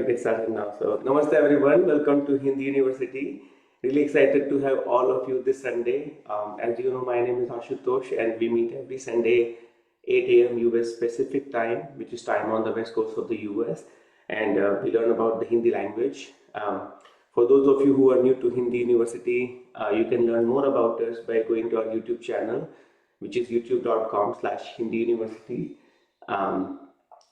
to get started now. So, Namaste everyone. Welcome to Hindi University. Really excited to have all of you this Sunday. As you know, my name is Ashutosh, and we meet every Sunday, 8 a.m. US Pacific time, which is time on the west coast of the US, and we learn about the Hindi language. For those of you who are new to Hindi University, you can learn more about us by going to our YouTube channel, which is youtube.com/Hindi University.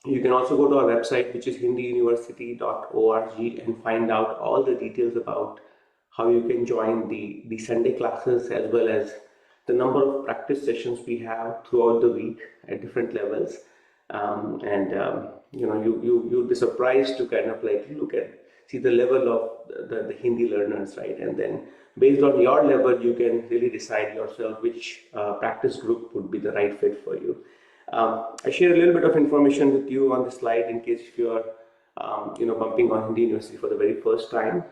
You can also go to our website, which is hindiuniversity.org, and find out all the details about how you can join the Sunday classes, as well as the number of practice sessions we have throughout the week at different levels. You'll be surprised to kind of like see the level of the Hindi learners, right? And then based on your level, you can really decide yourself which practice group would be the right fit for you. I share a little bit of information with you on the slide in case if you are, bumping on Hindi University for the very first time.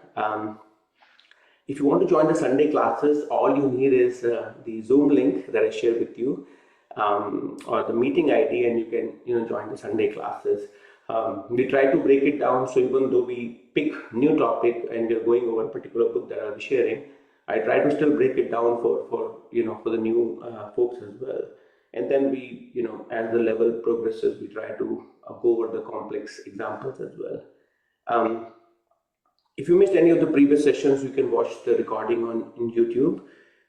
If you want to join the Sunday classes, all you need is the Zoom link that I shared with you, or the meeting ID, and you can join the Sunday classes. We try to break it down, so even though we pick new topic and we're going over a particular book that I'll be sharing, I try to still break it down for the new folks as well. And then we, as the level progresses, we try to go over the complex examples as well. If you missed any of the previous sessions, you can watch the recording on YouTube.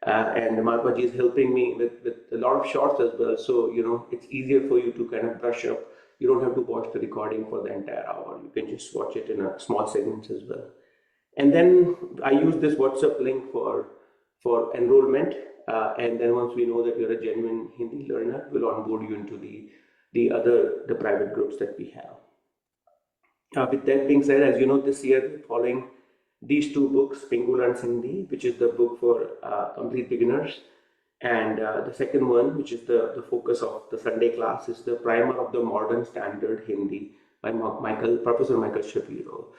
And Marpaji is helping me with a lot of shorts as well. So, it's easier for you to kind of brush up. You don't have to watch the recording for the entire hour. You can just watch it in a small segments as well. And then I use this WhatsApp link for enrollment. And then once we know that you're a genuine Hindi learner, we'll onboard you into the private groups that we have. With that being said, as you know, this year we're following these two books, Pingu Learns Hindi, which is the book for complete beginners, and the second one, which is the focus of the Sunday class, is the Primer of the Modern Standard Hindi by Professor Michael Shapiro.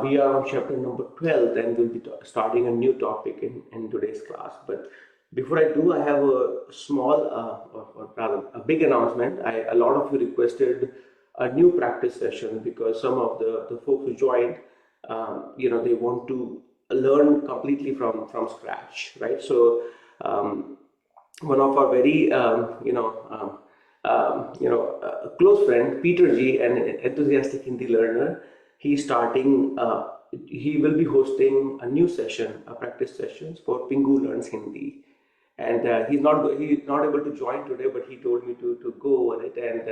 We are on chapter number 12, and we'll be starting a new topic in today's class. But before I do, I have a small, or rather a big announcement. A lot of you requested a new practice session because some of the folks who joined, they want to learn completely from scratch, right? So one of our very, close friend, Peter G, an enthusiastic Hindi learner, he's starting, he will be hosting a new session, a practice sessions for Pingu Learns Hindi. And he's not able to join today, but he told me to go over it, and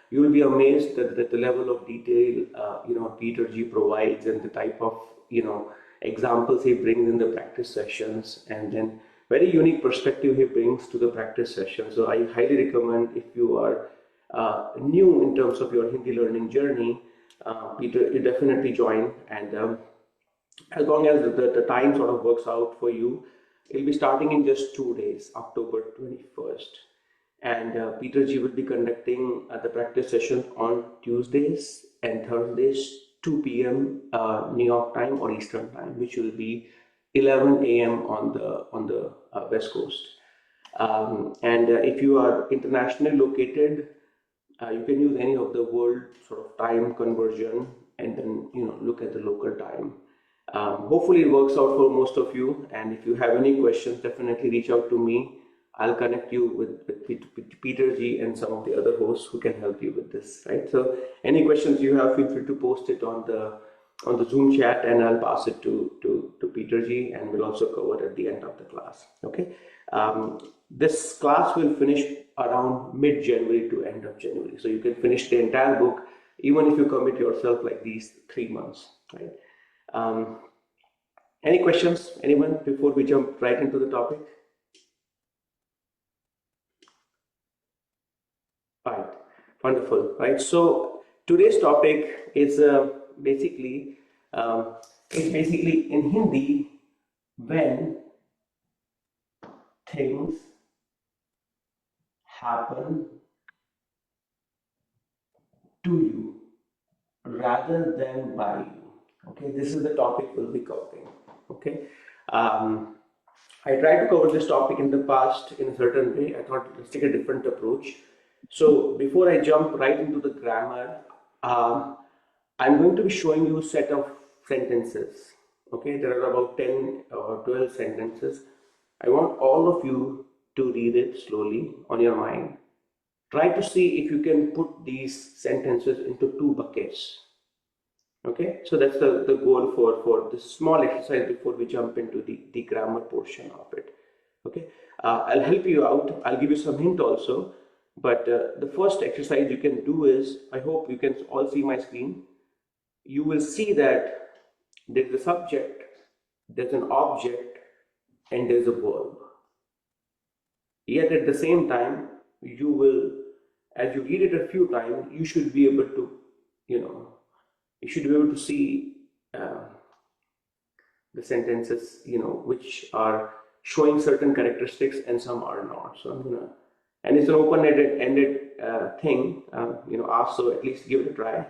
you will be amazed at the level of detail Peter G provides, and the type of examples he brings in the practice sessions, and then very unique perspective he brings to the practice session. So I highly recommend, if you are new in terms of your Hindi learning journey, Peter, you definitely join. And as long as the time sort of works out for you, it'll be starting in just 2 days, October 21st. And Peter G will be conducting the practice sessions on Tuesdays and Thursdays, 2 p.m. New York time or Eastern time, which will be 11 a.m. on the West Coast. If you are internationally located, you can use any of the world sort of time conversion, and then look at the local time. Hopefully it works out for most of you, and if you have any questions, definitely reach out to me. I'll connect you with Peter G and some of the other hosts who can help you with this, right? So any questions you have, feel free to post it on the Zoom chat, and I'll pass it to Peter G, and we'll also cover it at the end of the class. Okay. This class will finish around mid-January to end of January. So you can finish the entire book, even if you commit yourself like these 3 months, right? Any questions, anyone, before we jump right into the topic? Right, wonderful, right? So today's topic is basically in Hindi, when things happen to you rather than by you. Okay, this is the topic we'll be covering. Okay, I tried to cover this topic in the past in a certain way. I thought let's take a different approach. So before I jump right into the grammar, I'm going to be showing you a set of sentences. Okay, there are about 10 or 12 sentences. I want all of you to read it slowly on your mind. Try to see if you can put these sentences into two buckets. Okay, so that's the goal for this small exercise before we jump into the grammar portion of it. Okay, I'll help you out. I'll give you some hint also. But the first exercise you can do is, I hope you can all see my screen. You will see that there's a subject, there's an object, and there's a verb. Yet at the same time, you will, as you read it a few times, you should be able to, you should be able to see the sentences, which are showing certain characteristics and some are not. So I'm gonna, and it's an open-ended thing, ask, so at least give it a try.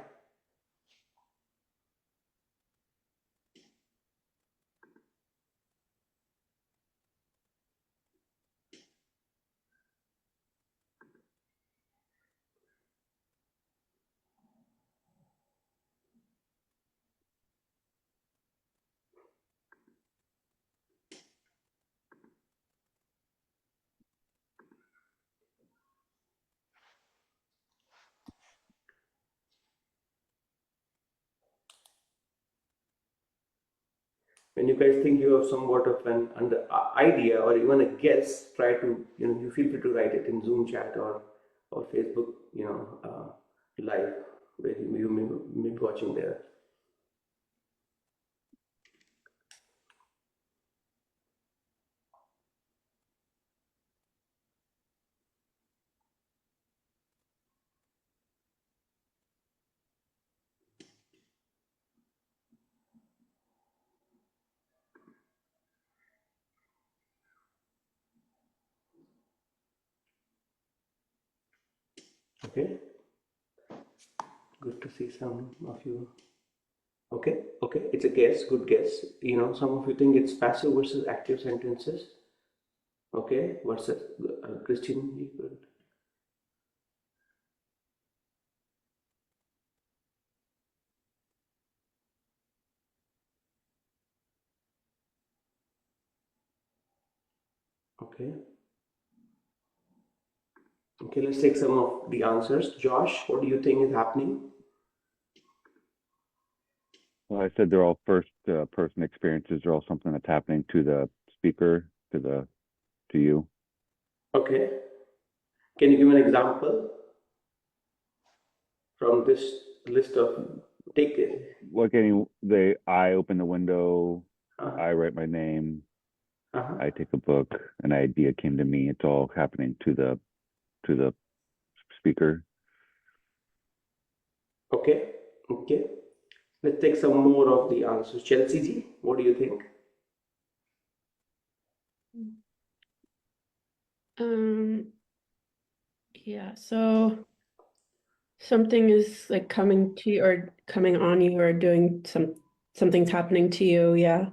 When you guys think you have somewhat of an idea or even a guess, try to, you feel free to write it in Zoom chat or Facebook, live, where you may be watching there. Okay, good to see some of you. Okay, it's a guess, good guess. Some of you think it's passive versus active sentences. Okay, what's that? Christine, good. Okay. Okay, let's take some of the answers. Josh, what do you think is happening? Well, I said they're all first person experiences. They're all something that's happening to the speaker, to you. Okay. Can you give an example from this list of take it? Like I open the window, I write my name, I take a book, an idea came to me. It's all happening to the speaker. Okay. Let's take some more of the answers. Chelsea ji, what do you think? Yeah, so something is like coming to you or coming on you or doing something's happening to you, yeah.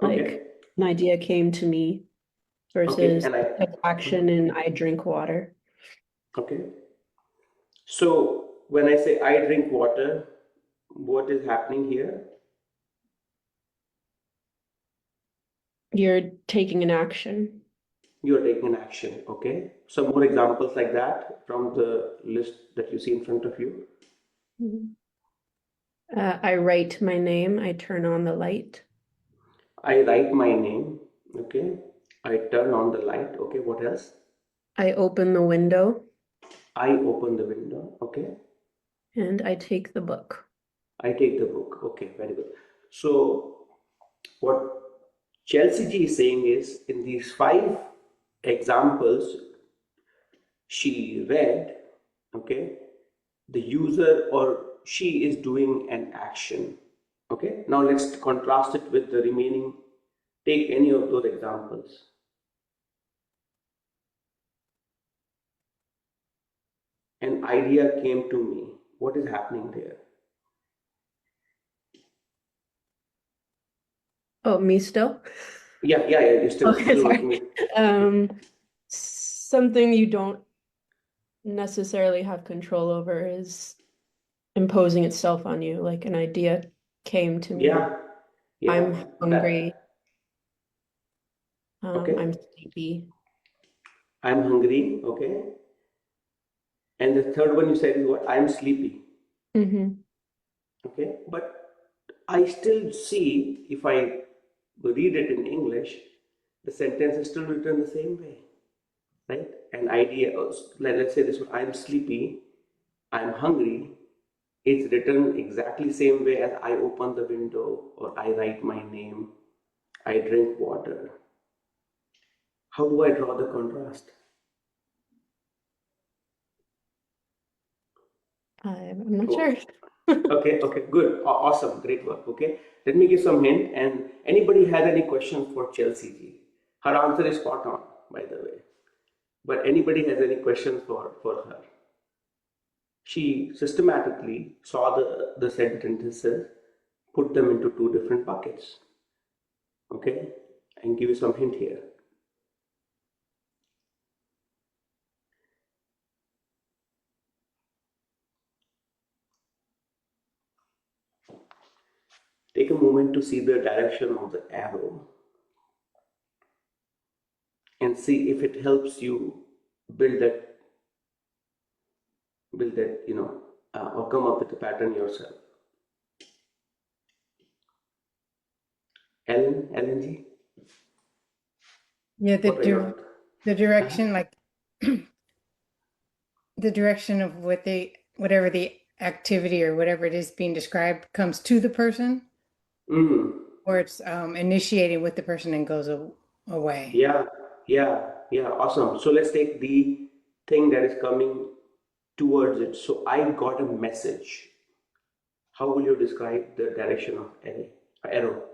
Like Okay. an idea came to me versus action and I drink water. Okay. So when I say I drink water, what is happening here? You're taking an action. You're taking an action. Okay. Some more examples like that from the list that you see in front of you. I write my name. I turn on the light. I write my name. Okay. I turn on the light. Okay. What else? I open the window. I open the window. Okay. And I take the book. I take the book. Okay. Very good. So what Chelsea G is saying is, in these 5 examples she read, okay, the user or she is doing an action. Okay, now let's contrast it with the remaining. Take any of those examples. An idea came to me. What is happening there? Oh, me still? Yeah, you're still, Okay, still sorry. looking. Something you don't necessarily have control over is imposing itself on you, like an idea came to me. Yeah, yeah. I'm hungry. Okay. I'm sleepy. I'm hungry. Okay. And the third one you said is what? I'm sleepy. Mm-hmm. Okay. But I still see, if I read it in English, the sentence is still written the same way, right? An idea, let's say this one, I'm sleepy, I'm hungry. It's written exactly same way as I open the window or I write my name, I drink water. How do I draw the contrast? I'm not Oh, sure. okay, good, awesome, great work. Okay, let me give some hint. And anybody has any questions for Chelsea ji? Her answer is spot on, by the way. But anybody has any questions for her? She systematically saw the sentences, put them into two different buckets. Okay, and give you some hint here. Take a moment to see the direction of the arrow and see if it helps you build that, or come up with a pattern yourself. Ellen G, Yeah, what are your the direction, like the direction of whatever the activity or whatever it is being described comes to the person, or it's initiating with the person and goes away. Yeah, awesome. So let's take the thing that is coming towards it. So I got a message. How will you describe the direction of arrow?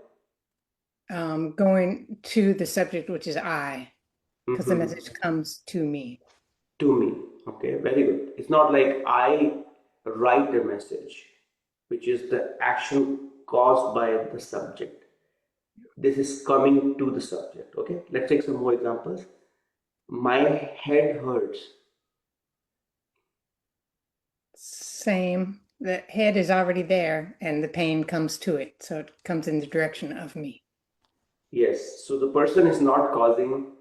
Going to the subject, which is I, because the message comes to me. To me. Okay, very good. It's not like I write a message, which is the action caused by the subject. This is coming to the subject. Okay, let's take some more examples. My head hurts. Same. The head is already there and the pain comes to it. So it comes in the direction of me. Yes, so the person is not causing,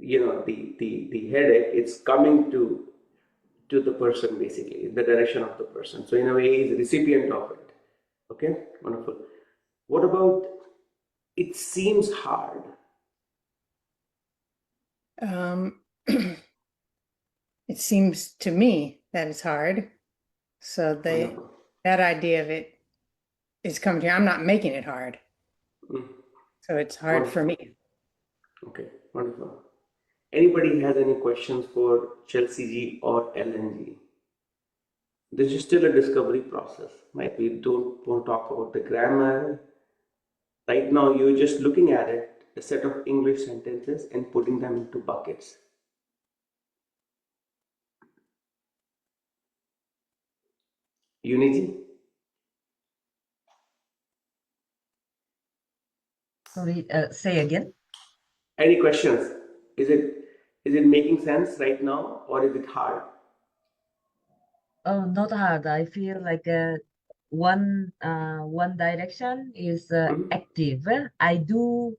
the headache. It's coming to the person, basically, in the direction of the person. So in a way, he's a recipient of it. Okay, wonderful. What about it seems hard? It seems to me that it's hard. So Wonderful. that idea of it is coming to me. I'm not making it hard. So it's hard for me. Okay, wonderful. Anybody has any questions for Chelsea G or LNG? This is still a discovery process, right? We don't want to talk about the grammar. Right now, you're just looking at it, a set of English sentences, and putting them into buckets. Uniji? Sorry, say again. Any questions? Is it making sense right now, or is it hard? Oh, not hard. I feel like one direction is active. I do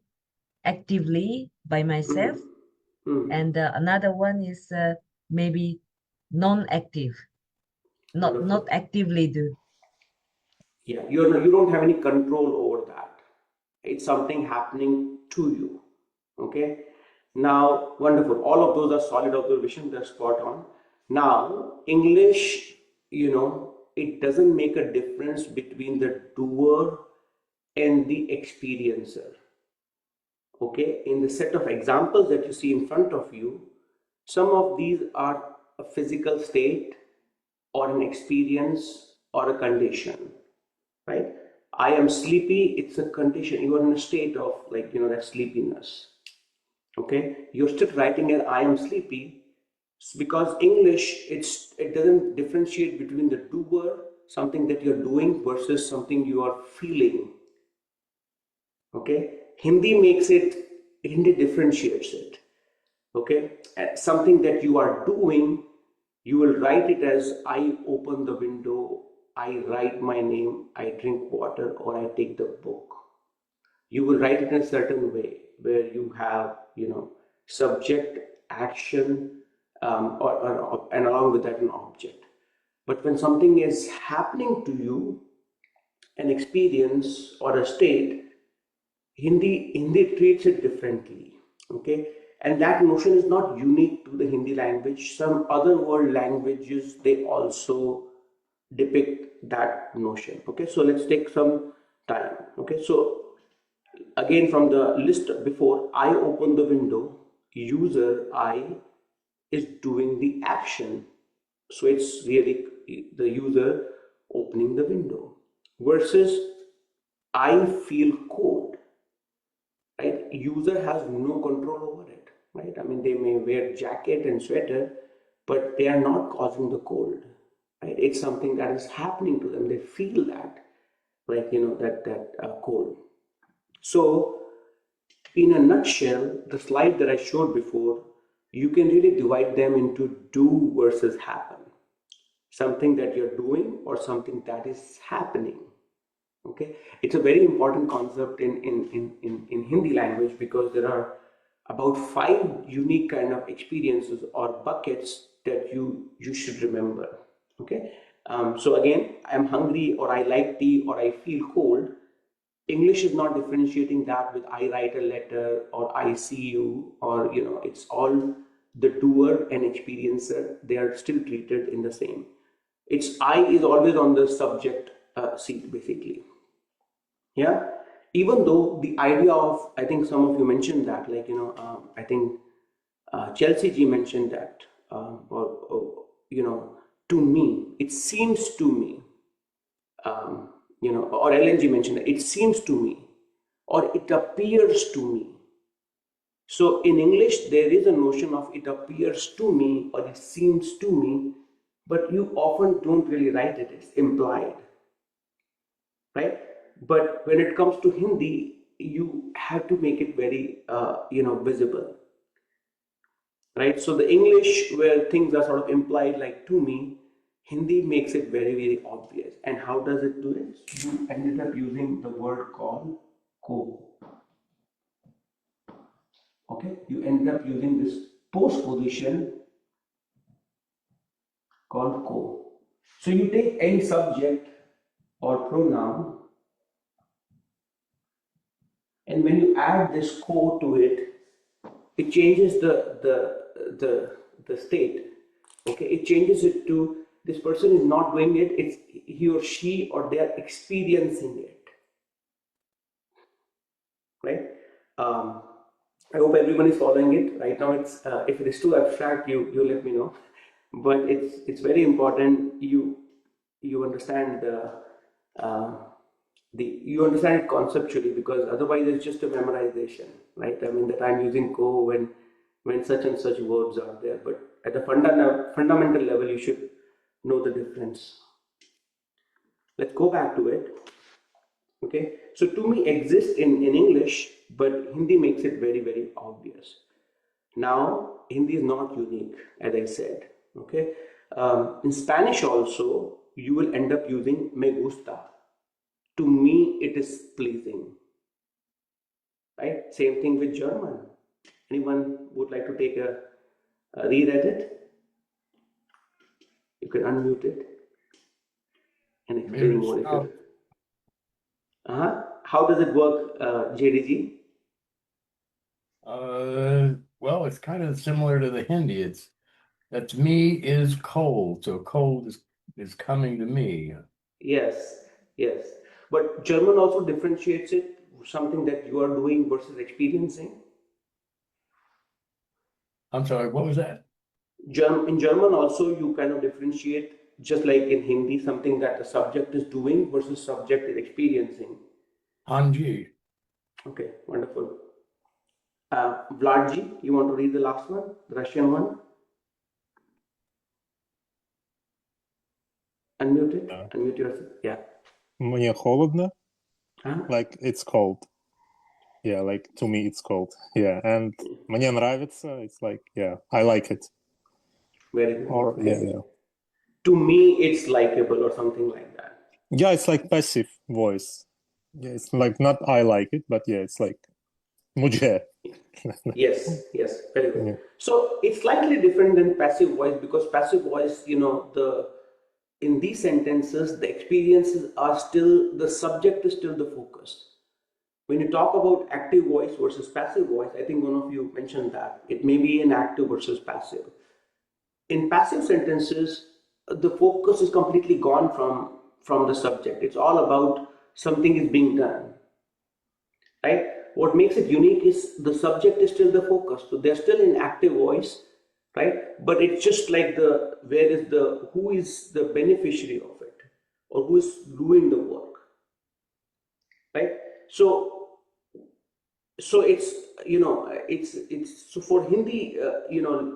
actively by myself, and another one is maybe non-active, not actively do. Yeah, you don't have any control over that. It's something happening to you. Okay. Now, wonderful. All of those are solid observations. They're spot on. Now, English, it doesn't make a difference between the doer and the experiencer. Okay. In the set of examples that you see in front of you, some of these are a physical state or an experience or a condition, right? I am sleepy, it's a condition. You are in a state of that sleepiness. Okay, you're still writing as I am sleepy because English it doesn't differentiate between the doer, something that you're doing, versus something you are feeling. Okay, Hindi differentiates it. Okay, something that you are doing, you will write it as I open the window I write my name, I drink water, or I take the book. You will write it in a certain way where you have, subject, action, and along with that, an object. But when something is happening to you, an experience or a state, Hindi treats it differently. Okay, and that notion is not unique to the Hindi language. Some other world languages, they also depict that notion. Okay, so let's take some time. Okay, so again, from the list before, I open the window, user I is doing the action. So it's really the user opening the window versus I feel cold, right? User has no control over it, right? I mean, they may wear jacket and sweater, but they are not causing the cold, right? It's something that is happening to them. They feel that, like, that cold. So in a nutshell, the slide that I showed before, you can really divide them into do versus happen. Something that you're doing or something that is happening. Okay, it's a very important concept in Hindi language because there are about 5 unique kind of experiences or buckets that you should remember. Okay, so again, I'm hungry, or I like tea, or I feel cold. English is not differentiating that with I write a letter or I see you, or it's all the doer and experiencer. They are still treated in the same. It's I is always on the subject seat basically. Yeah, even though the idea of, I think some of you mentioned that, like, I think Chelsea G mentioned that, or to me, it seems to me, or LNG mentioned that, it seems to me, or it appears to me. So in English, there is a notion of it appears to me or it seems to me, but you often don't really write it, it's implied, right? But when it comes to Hindi, you have to make it very, visible, right? So the English, where things are sort of implied, like to me, Hindi makes it very, very obvious. And how does it do it? You ended up using the word called ko. Okay, you ended up using this post position called ko. So you take any subject or pronoun, and when you add this ko to it, it changes the state. Okay, it changes it to, this person is not doing it, it's he or she, or they are experiencing it, right? I hope everyone is following it right now. It's if it is too abstract, you let me know, but it's very important you understand you understand it conceptually, because otherwise it's just a memorization, right? I mean, that I'm using ko when such and such verbs are there, but at the fundamental level, you should know the difference. Let's go back to it. Okay, so to me exists in English, but Hindi makes it very, very obvious. Now, Hindi is not unique, as I said. Okay, in Spanish also, you will end up using me gusta. To me, it is pleasing. Right? Same thing with German. Anyone would like to take a read at it? You can unmute it and explain more if you. How does it work, JDG? Well, it's kind of similar to the Hindi. That's me is cold, so cold is coming to me. Yes, yes. But German also differentiates it, something that you are doing versus experiencing. I'm sorry, what was that? In German also, you kind of differentiate, just like in Hindi, something that the subject is doing versus subject is experiencing. Hanji. Okay, wonderful. Vladji, you want to read the last one, the Russian one? Unmute it. Unmute yourself. Yeah. Мне холодно. Huh? Like it's cold. Yeah, like to me it's cold. Yeah, and мне нравится. It's like, yeah, I like it. Very good. Or Okay. yeah. To me, it's likable or something like that. Yeah, it's like passive voice. Yeah, it's like not I like it, but yeah, it's like mujhe. Yes, yes, very good. Yeah. So it's slightly different than passive voice, because passive voice, in these sentences, the experiences are still, the subject is still the focus. When you talk about active voice versus passive voice, I think one of you mentioned that it may be an active versus passive. In passive sentences, the focus is completely gone from the subject. It's all about something is being done, right? What makes it unique is the subject is still the focus, so they're still in active voice, right? But it's just like who is the beneficiary of it, or who is doing the work, right? So it's so for Hindi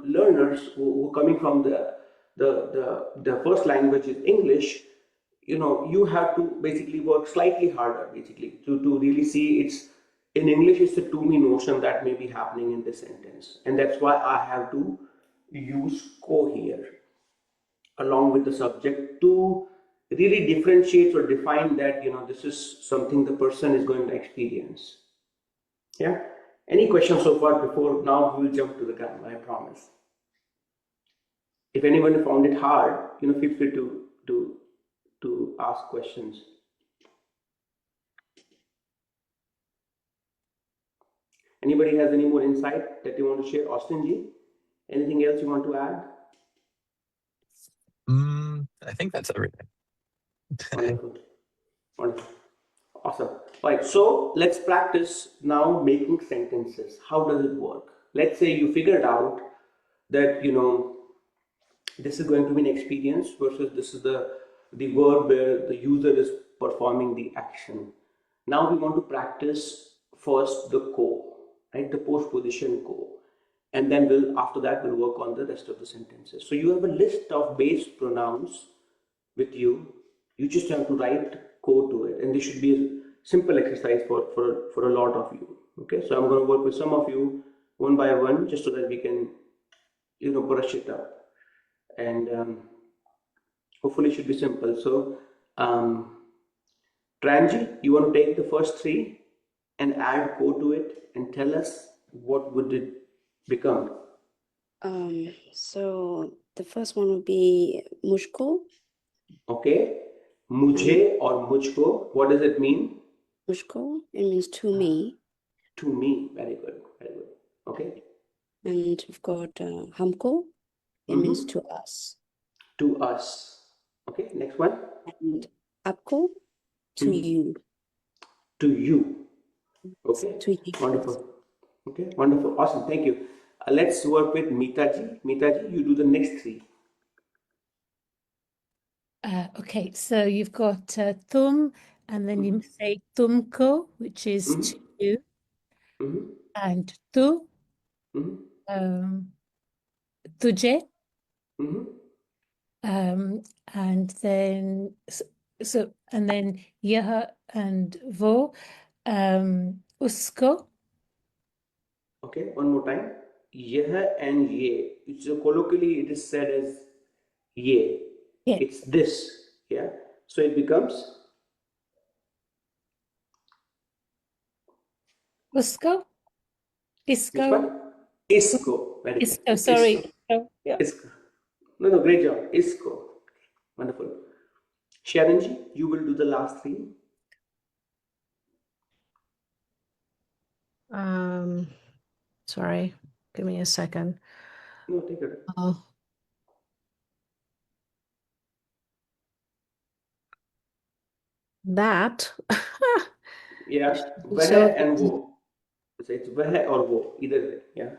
learners who are coming from the first language is English. You have to basically work slightly harder, basically, to really see it's in English. It's a to me notion that may be happening in this sentence, and that's why I have to use co here along with the subject to really differentiate or define that this is something the person is going to experience. Yeah. Any questions so far? Before now, we will jump to the grammar, I promise. If anyone found it hard, feel free to ask questions. Anybody has any more insight that you want to share? Austin G, anything else you want to add? I think that's everything. Wonderful. Wonderful. Awesome. Right. So let's practice now making sentences. How does it work? Let's say you figured out that this is going to be an experience versus this is the verb where the user is performing the action. Now we want to practice first the co, right? The postposition co. And then after that we'll work on the rest of the sentences. So you have a list of base pronouns with you. You just have to write co to it, and this should be a simple exercise for a lot of you. Okay, so I'm going to work with some of you one by one, just so that we can brush it up, and hopefully it should be simple. So Tranji, you want to take the first three and add co to it and tell us what would it become? So the first one would be मुझको. Okay, mujhe or mujhko, what does it mean? मुझको, it means to me. To me, very good, very good. Okay. And we've got हमको, it means to us. To us. Okay, next one. And आपको, to you. To you. Okay, To you. wonderful. Okay, wonderful, awesome, thank you. Let's work with Meetaji. Meetaji, you do the next three. Okay, so you've got tum, and then you say tumko, which is to you, and tu, tujhe, and then and then yah and wo, usko. Okay, one more time. Yeh and ye. So colloquially, it is said as ye. Yeah. It's this. Yeah. So it becomes Usko? which Isco? one? Isco. Very good. Isco, sorry. Isco. Oh, yeah. Isco. No, great job. Isco. Wonderful. Sharonji, you will do the last three. Sorry, give me a second. No, take it. Oh. That. Yeah. Veh So- and wo. So it's veh or wo. Either way. Yeah.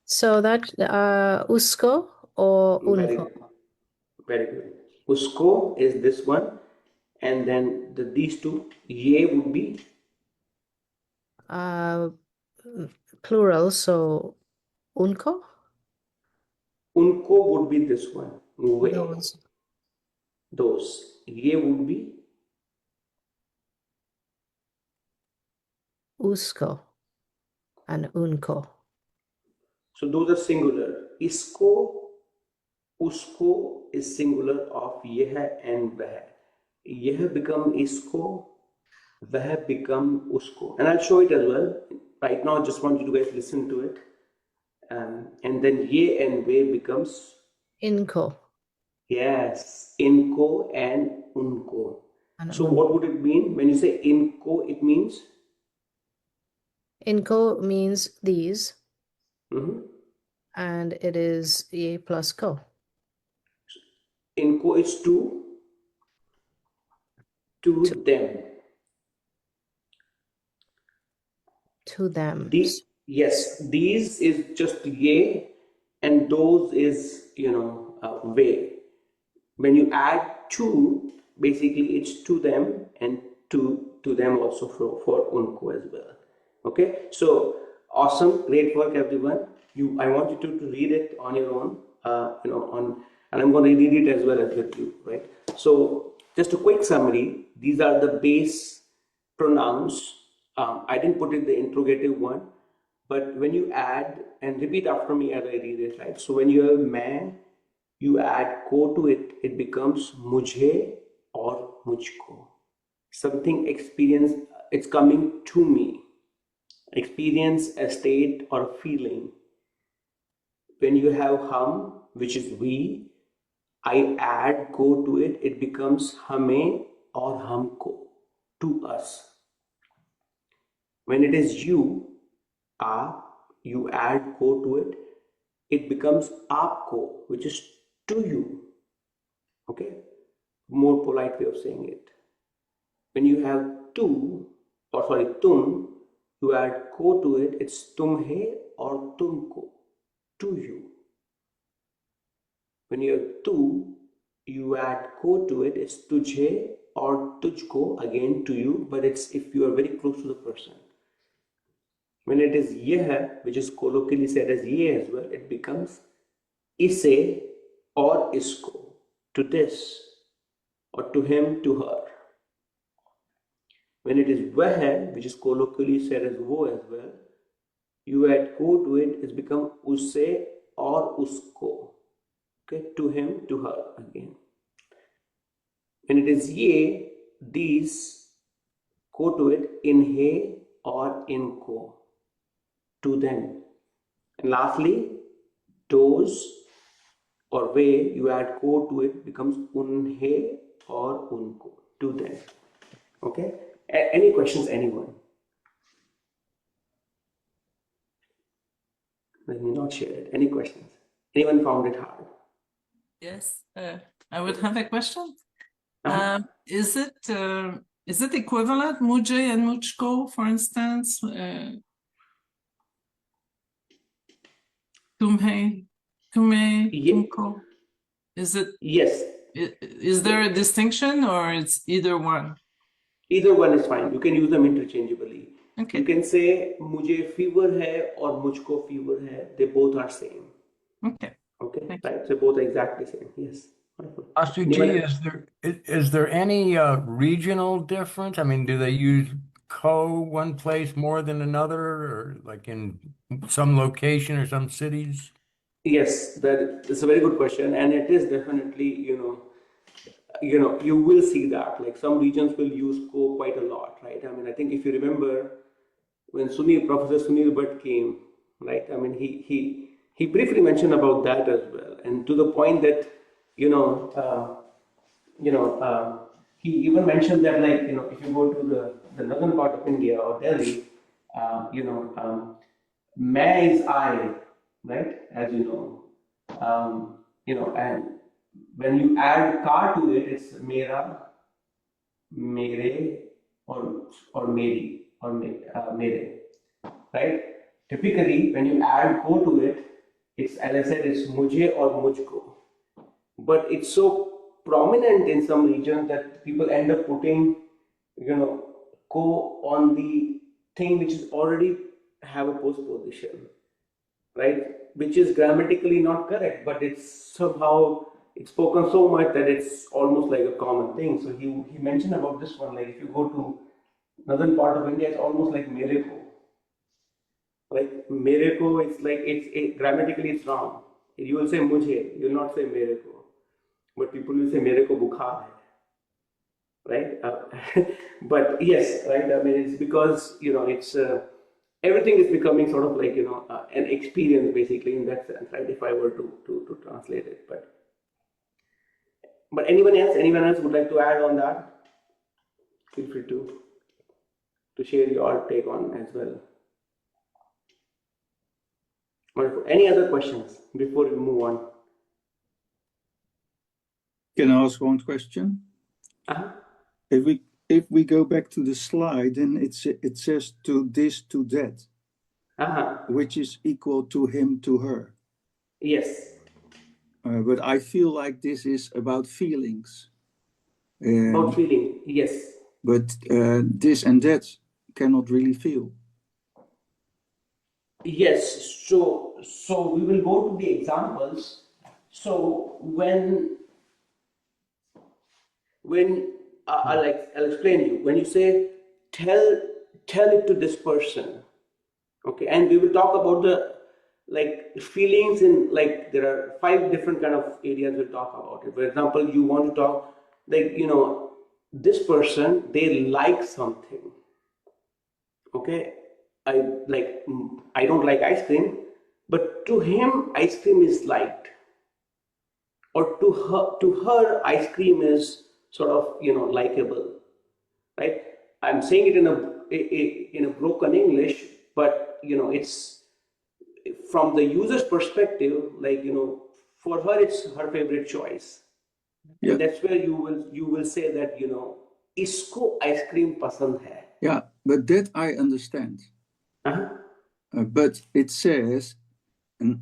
So that usko or Very unko? good. Very good. Usko is this one. And then these two. Ye would be Plural, so unko? unko would be this one. We. Those. Those. Ye would be Usko and unko. so those are singular. Isko, usko is singular of yeh and veh. यह become इसको, वह become उसको. And I'll show it as well. Right now, I just want you to guys listen to it. And then ye and we becomes Inko. yes, inko and unko. And So what would it mean when you say inko? It means Inko means these, mhm. and it is ye plus ko. Inko is to them. To them. Yes, these is just ye, and those is way. When you add to, basically it's to them and to them also for unko as well. Okay, so awesome, great work, everyone. I want you to read it on your own, and I'm going to read it as well as with you, right? So just a quick summary. These are the base pronouns. I didn't put in the interrogative one, but when you add, and repeat after me as I read it, right? So when you have मैं, you add ko to it, it becomes mujhe or mujhko. Something experience, it's coming to me. Experience a state or feeling. When you have hum, which is we, I add ko to it, it becomes hame or humko, to us. When it is you, aap, you add ko to it, it becomes aapko, which is to you. Okay, more polite way of saying it. When you have tum, you add ko to it, it's tumhe or tumko, to you. When you have tu, you add ko to it, it's tujhe or tujko, again to you, but it's if you are very close to the person. When it is yeh, which is colloquially said as ye as well, it becomes ise or isko, to this, or to him, to her. When it is wah, which is colloquially said as wo as well, you add ko to it, it's become usse or usko. Okay, to him, to her again. When it is ye, these, ko to it, in he or in ko, to them. And lastly, those or way, you add ko to it, becomes unhe or unko, to them. Okay, any questions, anyone? Let me not share it. Any questions? Anyone found it hard? Yes, I would have a question. Is it equivalent, mujhe and mujhko, for instance? Tumhe, tumko? Is it? Yes. Is there a distinction, or it's either one? Either one is fine. You can use them interchangeably. Okay. You can say mujhe fever hai or mujhko fever hai. They both are same. Okay. Okay. Right. So both are exactly same. Yes. Ashuji, is there any regional difference? I mean, do they use ko one place more than another, or like in some location or some cities? Yes, that is a very good question, and it is definitely you will see that like some regions will use ko quite a lot, right? I mean, I think if you remember when Professor Sunil Bhatt came, right? I mean, he briefly mentioned about that as well, and to the point that he even mentioned that like if you go to the northern part of India or Delhi, मैं is I, right? As and when you add ka to it, it's mera, mere, or meri, or mere, right? Typically, when you add ko to it, it's, as I said, it's mujhe or mujhko. But it's so prominent in some regions that people end up putting, ko on the thing which is already have a postposition, right? Which is grammatically not correct, but it's somehow it's spoken so much that it's almost like a common thing. So he mentioned about this one, like if you go to northern part of India, it's almost like mere ko. Like mere ko, it's like grammatically it's wrong. You will say mujhe, you will not say mere ko, but people will say mere ko bukhar hai, right? But yes, right. I mean, it's because it's everything is becoming sort of like an experience basically in that sense, right? If I were to translate it, but anyone else would like to add on that? Feel free to share your take on as well. Wonderful. Any other questions before we move on? Can I ask one question? If we go back to the slide, then it says to this, to that, which is equal to him, to her. Yes. But I feel like this is about feelings. About feeling, yes. But this and that cannot really feel. Yes. So we will go to the examples. So when I'll explain you. When you say tell it to this person, okay, and we will talk about the feelings in there are 5 different kind of areas we'll talk about it. For example, you want to talk this person, they like something. Okay, I don't like ice cream, but to him ice cream is liked, or to her ice cream is sort of likable, right? I'm saying it in a broken English, but it's from the user's perspective, for her it's her favorite choice. Yeah. And that's where you will say that isko ice cream pasand hai. Yeah, but that I understand. But it says, and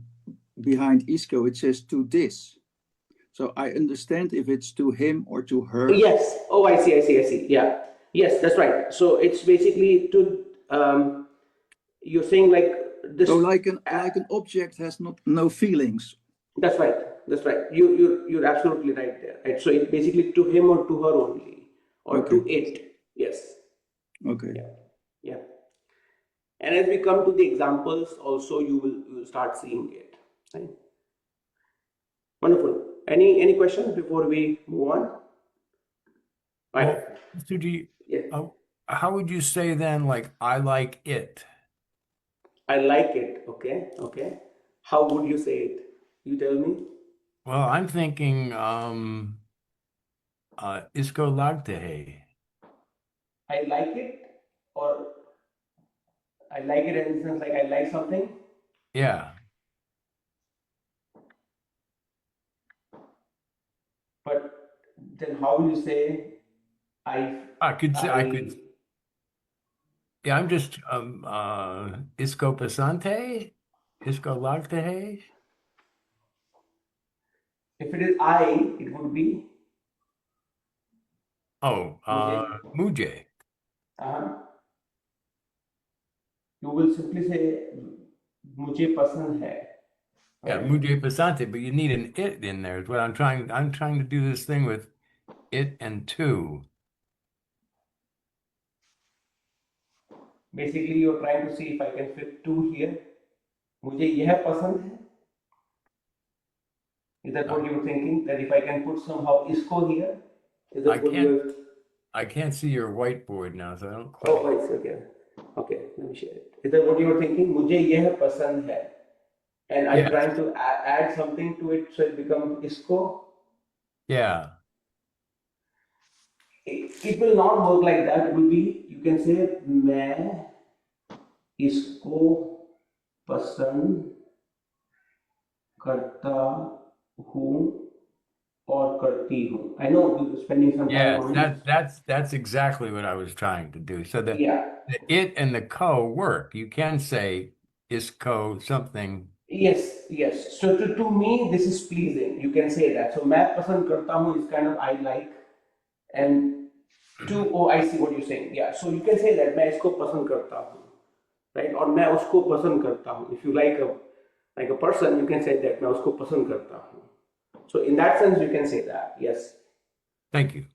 behind isko it says to this. So I understand if it's to him or to her. Yes. Oh, I see. Yeah. Yes, that's right. So it's basically to you're saying this. So like an object has no feelings. That's right. You're absolutely right there. Right? So it's basically to him or to her only, or to it. Yes. Okay. Yeah. And as we come to the examples, also you will start seeing it. Right? Wonderful. Any questions before we move on? Right. Well, how would you say then, I like it? I like it. Okay. How would you say it? You tell me. Well, I'm thinking, isko lagte hai. I like it, or I like it in the sense I like something. Yeah. But then how will you say I could say. Yeah, I'm just isko pasante, isko lagte hai. If it is I, it would be. Oh, mujhe. You will simply say mujhe pasand hai. Yeah, mujhe pasante, but you need an it in there. Is what I'm trying to do this thing with it and to. Basically, you're trying to see if I can fit to here. Mujhe yeh pasand hai. Is that what you were thinking? That if I can put somehow isko here? Is that what you're... I can't see your whiteboard now, so I don't quite... Oh, I see. Okay, let me share it. Is that what you were thinking? Mujhe yeh pasand hai. And I'm trying to add something to it so it becomes isko? Yeah. It will not work like that. It will be, you can say, main isko pasand karta hu or karti hu. I know you're spending some time on it. That's exactly what I was trying to do. So the it and the ko work. You can say isko something. Yes. So to me, this is pleasing. You can say that. So main pasand karta hu is kind of I like, and I see what you're saying. Yeah. So you can say that main isko pasand karta hu, right? Or main usko pasand karta hu. If you like a person, you can say that main usko pasand karta hu. So in that sense, you can say that. Yes. Thank you.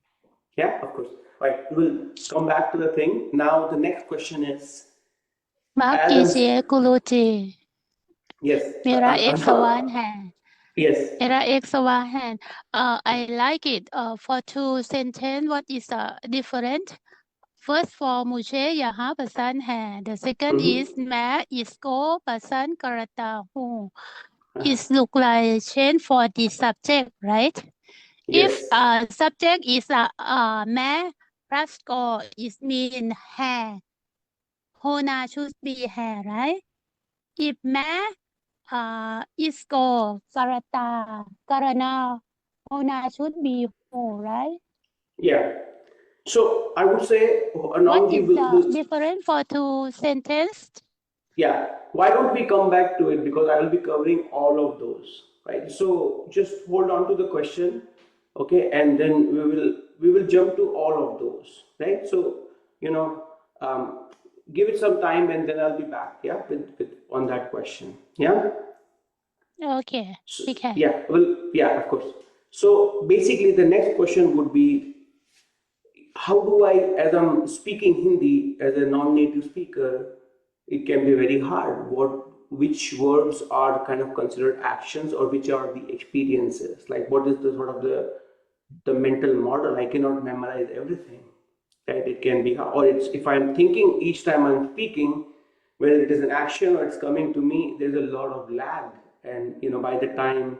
Yeah, of course. Right. We'll come back to the thing. Now the next question is. माफ कीजिए गुरुजी Yes. मेरा एक सवाल है Yes. Era Exawa hand. I like it. For two sentence, what is different? First for मुझे यहाँ पसंद है. The second is मैं इसको पसंद करता हूँ. It look like change for the subject, right? Yes. If subject is मैं plus को is mean है. होना should be है, right? If मैं इसको करना होना should be हो, right? Yeah. So I would say What Anangji is will different for two sentences? yeah. Why don't we come back to it, because I will be covering all of those, right? So just hold on to the question, okay, and then we will jump to all of those, right? So give it some time, and then I'll be back, yeah, with on that question, yeah. Okay. Okay. Yeah, well, yeah, of course. So basically, the next question would be, how do I, as I'm speaking Hindi as a non-native speaker, it can be very hard. Which words are kind of considered actions, or which are the experiences? Like, what is the sort of the mental model? I cannot memorize everything, right? It can be, or it's, if I'm thinking each time I'm speaking, whether it is an action or it's coming to me, there's a lot of lag, and by the time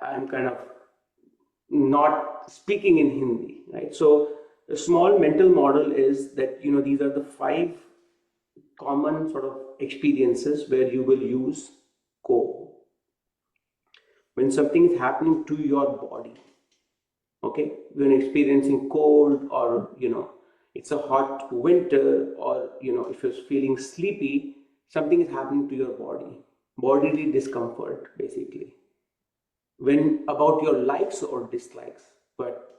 I'm kind of not speaking in Hindi, right? So a small mental model is that these are the 5 common sort of experiences where you will use ko when something is happening to your body. Okay, when experiencing cold, or it's a hot winter, or if you're feeling sleepy, something is happening to your bodily discomfort, basically. When about your likes or dislikes, but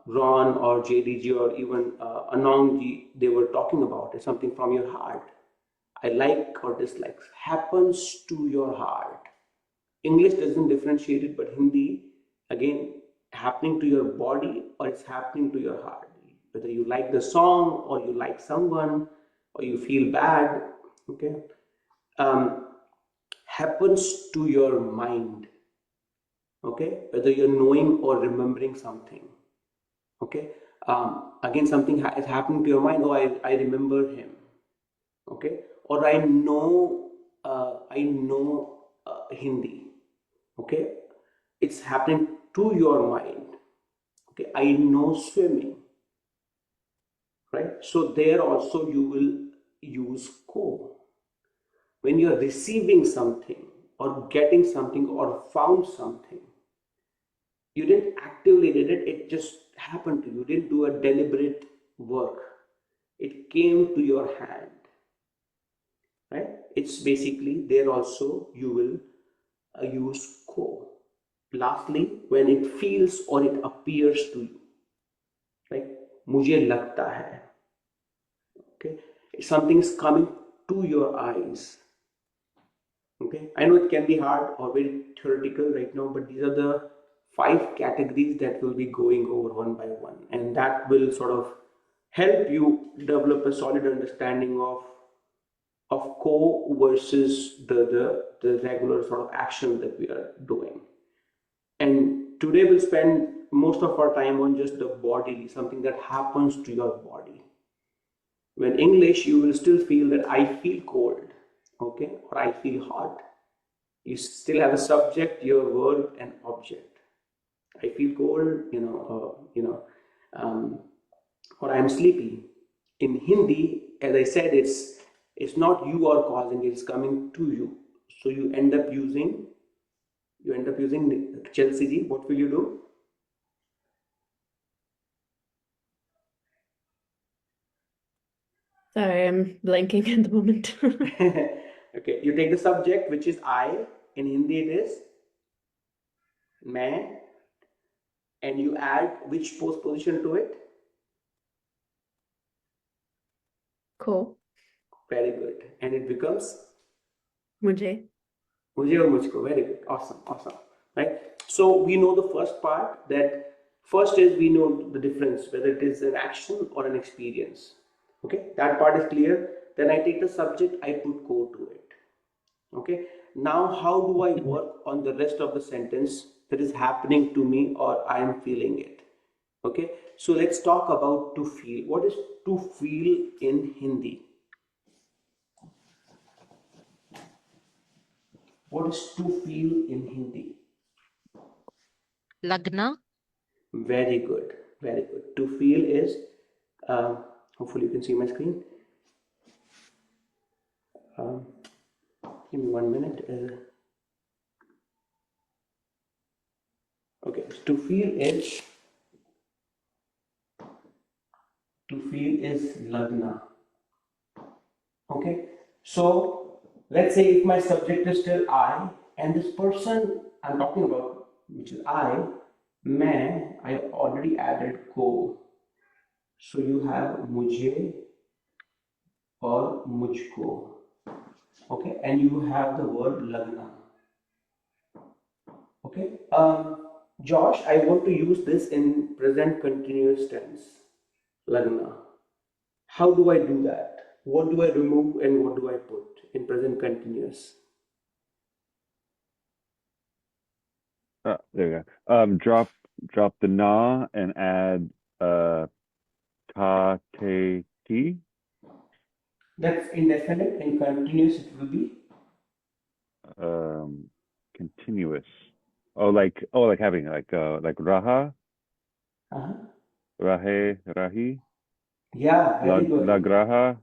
Ron or JDG or even Anangji, they were talking about it, something from your heart. I like or dislikes happens to your heart. English doesn't differentiate it, but Hindi, again, happening to your body or it's happening to your heart. Whether you like the song or you like someone or you feel bad, okay, happens to your mind. Okay, whether you're knowing or remembering something. Okay, again, something is happening to your mind. Oh, I remember him. Okay, or I know Hindi. Okay, it's happening to your mind. Okay, I know swimming. Right, so there also you will use ko. When you're receiving something or getting something or found something, you didn't actively did it, it just happened to you. You didn't do a deliberate work. It came to your hand. Right? It's basically there also you will use ko. Lastly, when it feels or it appears to you. Right? Mujhe lagta hai. Okay? Something is coming to your eyes. Okay? I know it can be hard or very theoretical right now, but these are the 5 categories that will be going over one by one, and that will sort of help you develop a solid understanding of ko versus the regular sort of action that we are doing. And today we'll spend most of our time on just the body, something that happens to your body. When English, you will still feel that I feel cold, okay, or I feel hot. You still have a subject, your verb, and object. I feel cold, or I'm sleepy. In Hindi, as I said, it's not you are causing it, it's coming to you. So you end up using Chelsea ji. What will you do? Sorry, I'm blanking at the moment. Okay, you take the subject, which is I. In Hindi, it is main, and you add which postposition to it? Cool. Very good. And it becomes Mujhe. Mujhe or mujhko. Very good. Awesome. Right? So we know the first part, that first is we know the difference, whether it is an action or an experience. Okay, that part is clear. Then I take the subject, I put ko to it. Okay. Now, how do I work on the rest of the sentence that is happening to me or I am feeling it? Okay. So let's talk about to feel. What is to feel in Hindi? What is to feel in Hindi? Lagna. Very good. Very good. To feel is, hopefully you can see my screen. Give me 1 minute. Okay. To feel is lagna. Okay. So let's say if my subject is still I, and this person I'm talking about, which is I already added ko. So you have mujhe or mujhko. Okay, and you have the word lagna. Okay, Josh, I want to use this in present continuous tense, lagna. How do I do that? What do I remove and what do I put in present continuous? There you go. Drop the na and add ta, te, ti. That's indefinite. In continuous, it will be Continuous. Like having like raha, rahe, rahi. Yeah, very good. Lag raha,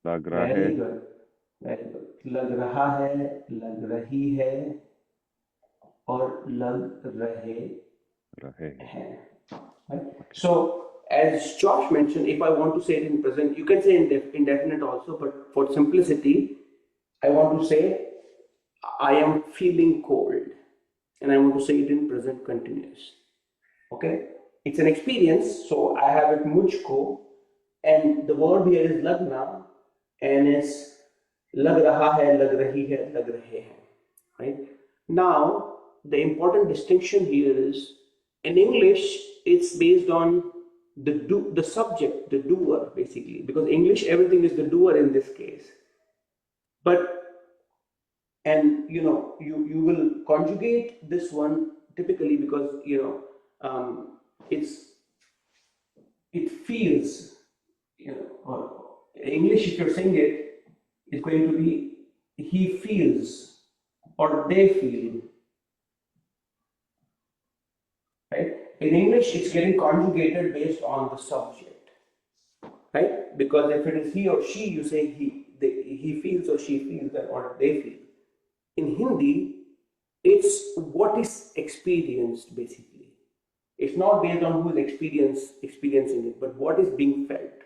lag rahe. Very good. Very good. लग रहा है, लग रही है, और लग रहे हैं. Right? So, as Josh mentioned, if I want to say it in present, you can say indefinite also, but for simplicity, I want to say I am feeling cold, and I want to say it in present continuous. Okay, it's an experience, so I have it mujhko, and the verb here is lagna, and it's lag raha hai, lag rahi hai, lag rahe hain. Right? Now, the important distinction here is in English, it's based on the subject, the doer, basically, because English, everything is the doer in this case. But and you will conjugate this one typically because it feels, or English, if you're saying it, is going to be he feels or they feel, right? In English, it's getting conjugated based on the subject, right? Because if it is he or she, you say he feels or she feels that, or they feel. In Hindi, it's what is experienced, basically. It's not based on who is experiencing it, but what is being felt.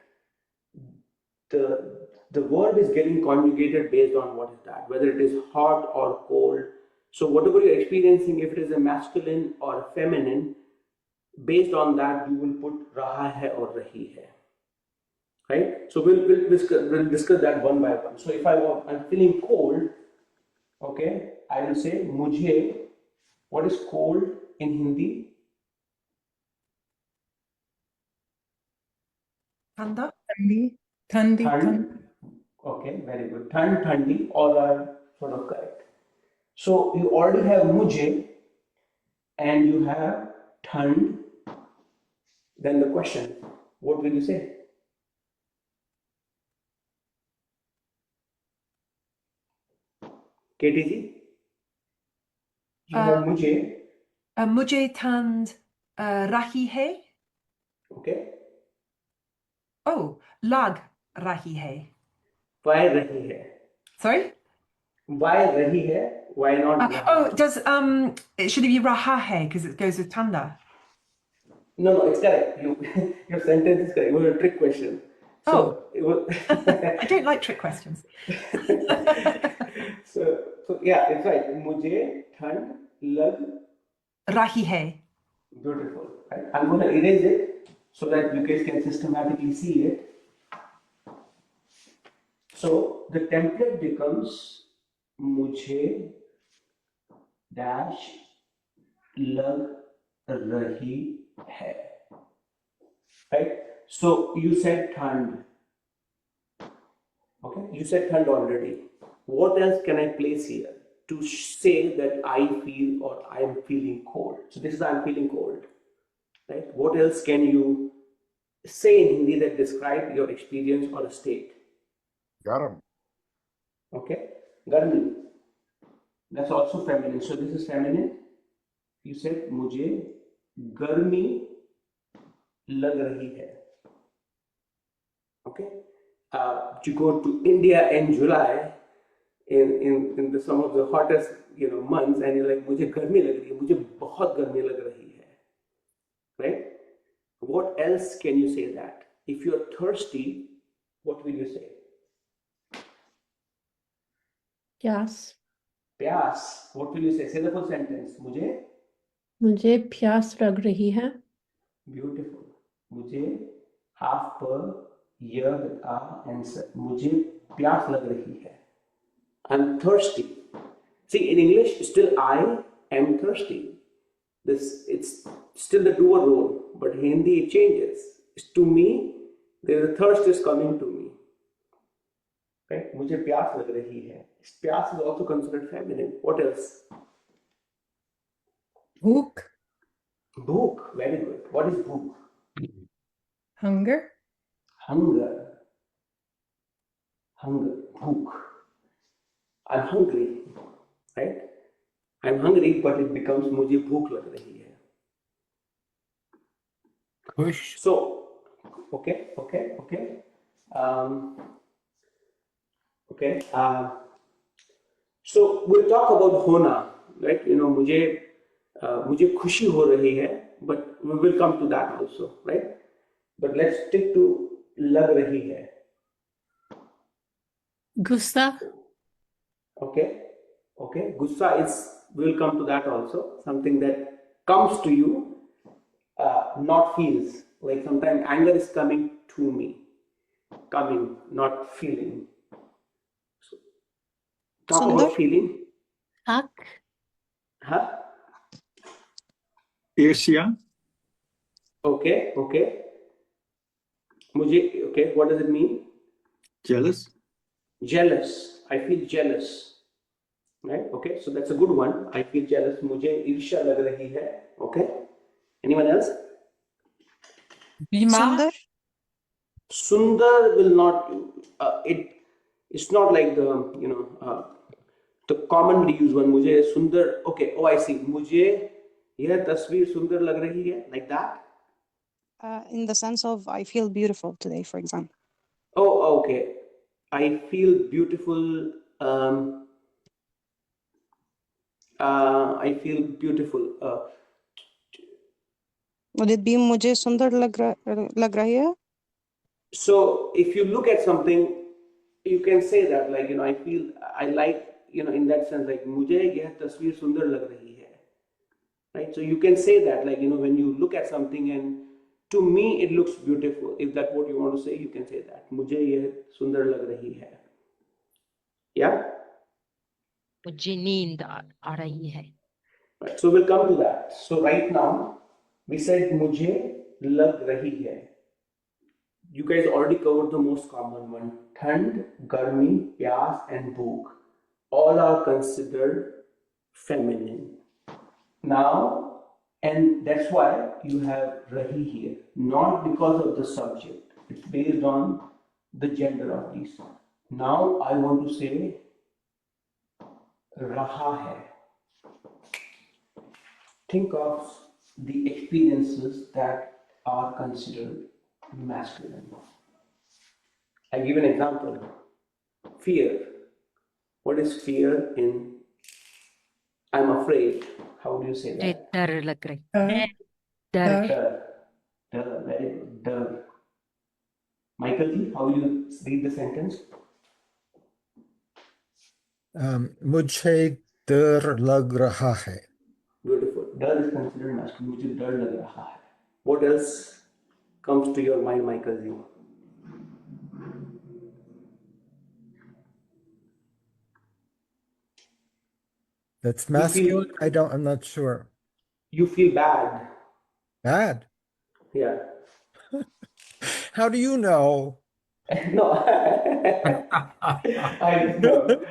The verb is getting conjugated based on what is that, whether it is hot or cold. So whatever you're experiencing, if it is a masculine or a feminine, based on that, you will put raha hai or rahi hai. Right? So we'll discuss that one by one. So if I'm feeling cold, okay, I will say mujhe. What is cold in Hindi? Thanda. Thandi. Okay, very good. Thandi, all are sort of correct. So you already have mujhe and you have thand. Then the question, what will you say? KTG? You have mujhe. Mujhe thand rahi hai. Okay. Oh, lag rahi hai. Why rahi hai? Sorry? Why rahi hai? Why not? Should it be raha hai because it goes with tanda? No, it's correct. Your sentence is correct. It was a trick question. So it was I don't like trick questions. so yeah, it's right. Mujhe thand lag rahi hai. Beautiful. Right? I'm going to erase it so that you guys can systematically see it. So the template becomes mujhe dash lag rahi hai. Right? So you said thand. Okay, you said thand already. What else can I place here to say that I feel or I am feeling cold? So this is I'm feeling cold, right? What else can you say in Hindi that describe your experience or a state? Garam. Okay, garmi. That's also feminine. So this is feminine. You said मुझे गर्मी लग रही है. Okay. You go to India in July, in the, some of the hottest months, and you're like मुझे गर्मी लग रही है, मुझे बहुत गर्मी लग रही है, right? What else can you say that? If you're thirsty, what will you say? प्यास प्यास. What will you say? Say the full sentence. मुझे प्यास लग रही है. Beautiful. मुझे half per year with a answer. मुझे प्यास लग रही है. I'm thirsty. See, in English, still I am thirsty. It's still the doer role, but in Hindi it changes. It's to me, the thirst is coming to me. Right? मुझे प्यास लग रही है. Pyas is also considered feminine. What else? Bhook. Bhook. Very good. What is bhook? Hunger. Hunger. Hunger. Bhook. I'm hungry. Right? I'm hungry, but it becomes मुझे भूख लग रही है. Push. So, okay. Okay. So we'll talk about hona, right? मुझे खुशी हो रही है, but we will come to that also, right? But let's stick to लग रही है. Gusta. Okay. Gussa we'll come to that also. Something that comes to you, not feels. Like sometimes anger is coming to me. Coming, not feeling. So, talk Sundar? about feeling. Hak. Huh? Irsia. Okay. Okay, what does it mean? Jealous. Jealous. I feel jealous. Right? Okay, so that's a good one. I feel jealous. मुझे ईर्ष्या लग रही है. Okay. Anyone else? Bima. Sundar will not. It's not like the commonly used one. मुझे सुंदर. Okay. Oh, I see. मुझे यह तस्वीर सुंदर लग रही है. Like that. In the sense of I feel beautiful today, for example. Oh, okay. I feel beautiful. I feel beautiful. Would it be मुझे सुंदर लग रही है? So if you look at something, you can say that like I like in that sense like मुझे यह तस्वीर सुंदर लग रही है. Right? So you can say that like when you look at something and to me it looks beautiful. If that's what you want to say, you can say that मुझे यह सुंदर लग रही है. Yeah. मुझे नींद आ रही है. Right. So we'll come to that. So right now we said मुझे लग रही है. You guys already covered the most common one. ठंड, गर्मी, प्यास, and भूख. All are considered feminine. Now, and that's why you have rahi here. Not because of the subject. It's based on the gender of these. Now I want to say raha hai. Think of the experiences that are considered masculine. I give an example. Fear. What is fear in I'm afraid? How do you say that? डर लग रही है. डर. Very good. Dar. Michael ji, how you read the sentence? मुझे डर लग रहा है. Beautiful. Dar is considered masculine. मुझे डर लग रहा है. What else comes to your mind, Michael ji? That's masculine. I'm not sure. You feel bad. Bad? Yeah. How do you know? No. I don't know.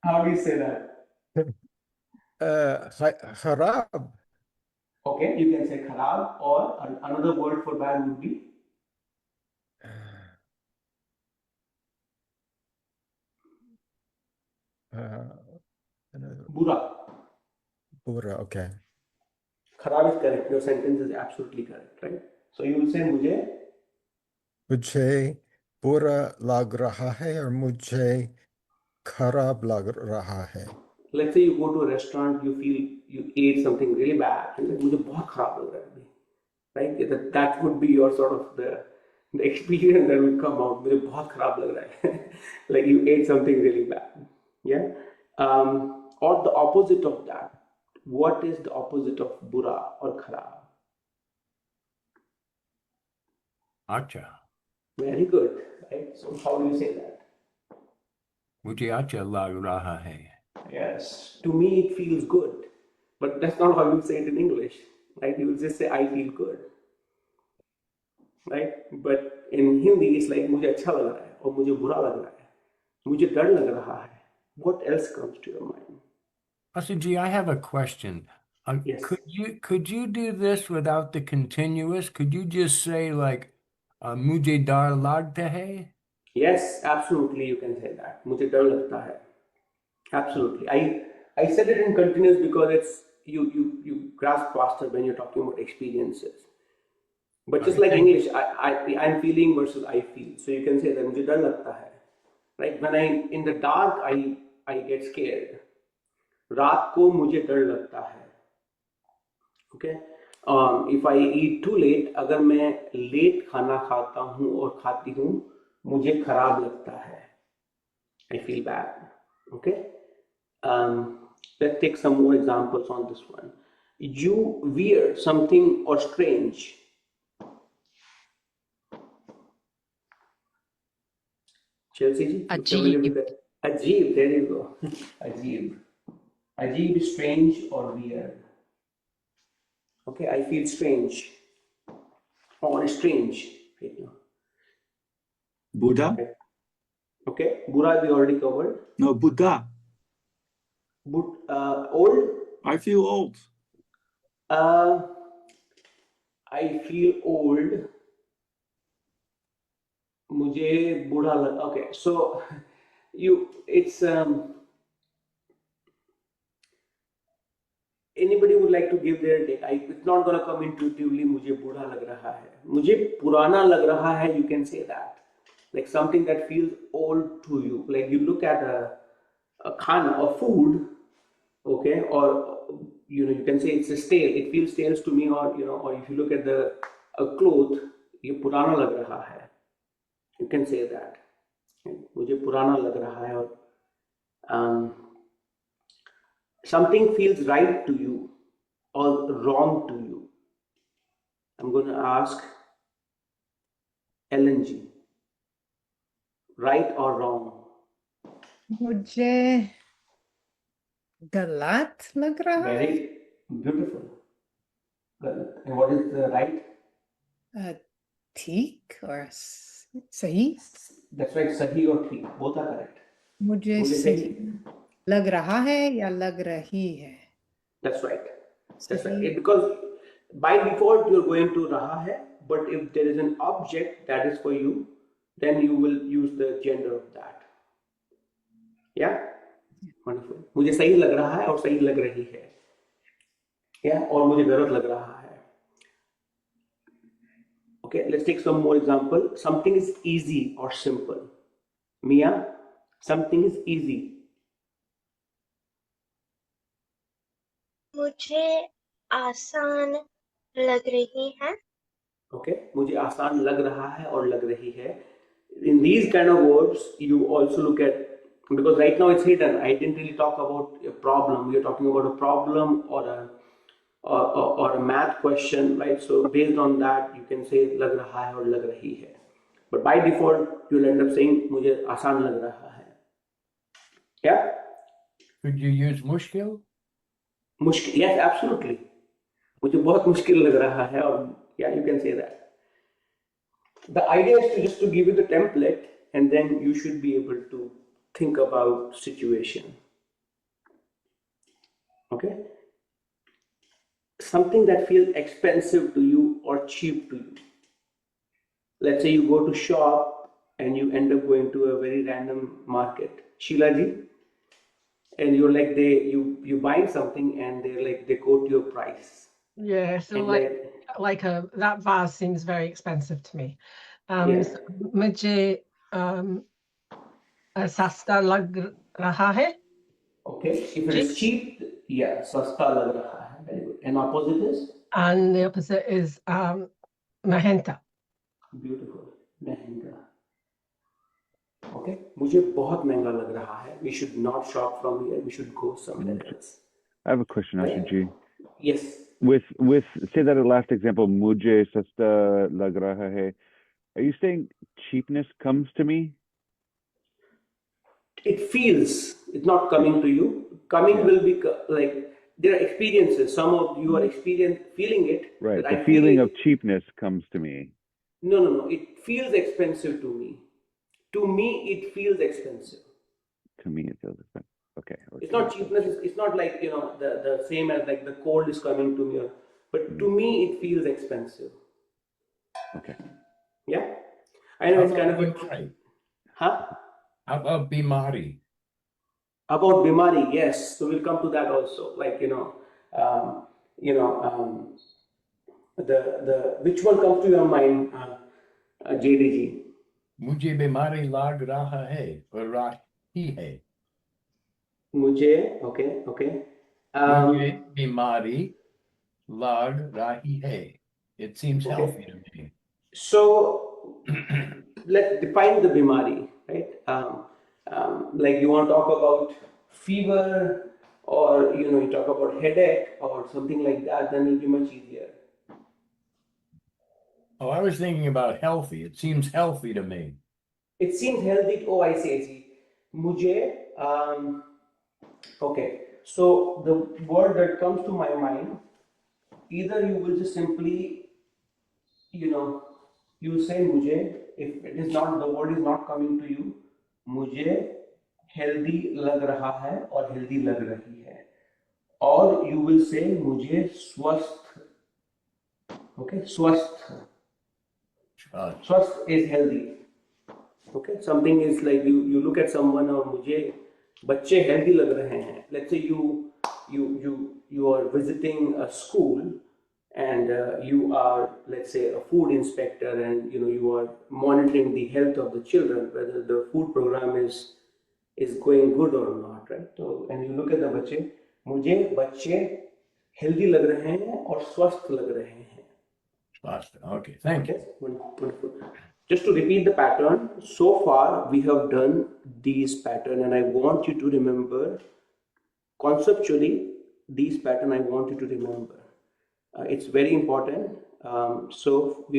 How do you say that? Kharab. Okay, you can say kharab, or another word for bad would be bura. Pura, okay. Kharab is correct. Your sentence is absolutely correct, right? So you will say मुझे बुरा लग रहा है और मुझे खराब लग रहा है. let's say you go to a restaurant, you ate something really bad, and like, मुझे बहुत खराब लग रहा है अभी, right? That would be your sort of the experience that will come out. मुझे बहुत खराब लग रहा है. Like you ate something really bad, yeah. Or the opposite of that. What is the opposite of bura or kharab? Acha. Very good, right? So how do you say that? मुझे अच्छा लग रहा है. Yes, to me it feels good, but that's not how you say it in English, right? You will just say I feel good, right? But in Hindi it's like मुझे अच्छा लग रहा है और मुझे बुरा लग रहा है, मुझे डर लग रहा है. What else comes to your mind? Asuji, I have a question. Yes. Could you do this without the continuous? Could you just say like mujhe dar lagta hai? Yes, absolutely you can say that. मुझे डर लगता है. Absolutely. I said it in continuous because it's you grasp faster when you're talking about experiences. But just like English, I'm feeling versus I feel. So you can say that मुझे डर लगता है. Right? When I'm in the dark, I get scared. रात को मुझे डर लगता है. Okay? If I eat too late, अगर मैं late खाना खाता हूँ और खाती हूँ, मुझे खराब लगता है. I feel bad. Okay? Let's take some more examples on this one. You weird, something or strange. Chelsea ji, you familiar with that? Ajeeb, there you go. Ajeeb. Ajeeb is strange or weird. Okay, I feel strange or strange right now. Buddha? Okay, Buddha we already covered. No, Buddha. Old? I feel old. I feel old. मुझे बूढ़ा लग. Okay, so it's anybody would like to give their take. It's not gonna come intuitively. मुझे बूढ़ा लग रहा है. मुझे पुराना लग रहा है. You can say that, like something that feels old to you. Like you look at a khana or food, okay, or you can say it's a stale. It feels stale to me, or or if you look at a cloth, ये पुराना लग रहा है. You can say that. मुझे पुराना लग रहा है. और something feels right to you or wrong to you. I'm going to ask Ellen G. Right or wrong? मुझे गलत लग रहा है. Very beautiful. Galat. And what is the right? ठीक और सही. That's right. Sahi or ठीक. Both are correct. मुझे सही लग रहा है या लग रही है. That's right. That's right. Because by default you're going to raha hai, but if there is an object that is for you, then you will use the gender of that. Yeah? Wonderful. मुझे सही लग रहा है और सही लग रही है. Yeah? और मुझे गलत लग रहा है. Okay, let's take some more example. Something is easy or simple. Mia, something is easy. मुझे आसान लग रही है. Okay, मुझे आसान लग रहा है और लग रही है. In these kind of words, you also look at, because right now it's hidden. I didn't really talk about a problem. We are talking about a problem or a math question, right? So based on that, you can say लग रहा है और लग रही है. But by default, you'll end up saying मुझे आसान लग रहा है. Yeah? Could you use mushkil? मुश्किल, yes, absolutely. मुझे बहुत मुश्किल लग रहा है और yeah, you can say that. The idea is to just to give you the template, and then you should be able to think about situation. Okay, something that feels expensive to you or cheap to you. Let's say you go to shop and you end up going to a very random market, Sheila ji, and you're like you buying something and they quote your price. Yeah, so And like that vase seems very expensive to me. Yeah. So मुझे सस्ता लग रहा है. Okay, if it is cheap, yeah, सस्ता लग रहा है. Very good. And opposite is? And the opposite is महंगा. Beautiful. महंगा. Okay, मुझे बहुत महंगा लग रहा है. We should not shop from here. We should go somewhere else. I have a question, Ashuji. Yes. With say that last example, mujhe sasta lag raha hai. Are you saying cheapness comes to me? It feels, it's not coming to you. Coming will be like there are experiences. Some of you are feeling it. Right. But The I feeling feel of cheapness comes to me. No. It feels expensive to me. To me, it feels expensive. To me, it feels expensive. Okay. It's not cheapness. It's not like the same as like the cold is coming to me. But to me, it feels expensive. Okay. Yeah. I know it's kind of Bimari? Huh? How about Bimari? About Bimari, yes. So we'll come to that also. Like the which one comes to your mind, JDG? मुझे बीमारी लग रहा है और रही है. मुझे, okay. मुझे बीमारी लग रही है. It seems healthy to me. So let's define the bimari, right? Like you want to talk about fever, or you talk about headache or something like that, then it'll be much easier. Oh, I was thinking about healthy. It seems healthy to me. It seems healthy. Oh, I see. Mujhe, okay. So the word that comes to my mind, either you will just simply, you say mujhe. If it is not, the word is not coming to you, mujhe healthy lag raha hai or healthy lag rahi hai. Or you will say mujhe swasth. Okay, swasth. Swasth is healthy. Okay, something is like you look at someone or मुझे बच्चे healthy लग रहे हैं. Let's say you are visiting a school and you are, let's say, a food inspector, and you are monitoring the health of the children, whether the food program is going good or not, right? So and you look at the बच्चे, मुझे बच्चे healthy लग रहे हैं और स्वस्थ लग रहे हैं. Okay, thank you. Wonderful. Just to repeat the pattern, so far we have done these pattern, and I want you to remember conceptually these pattern. I want you to remember. It's very important. So we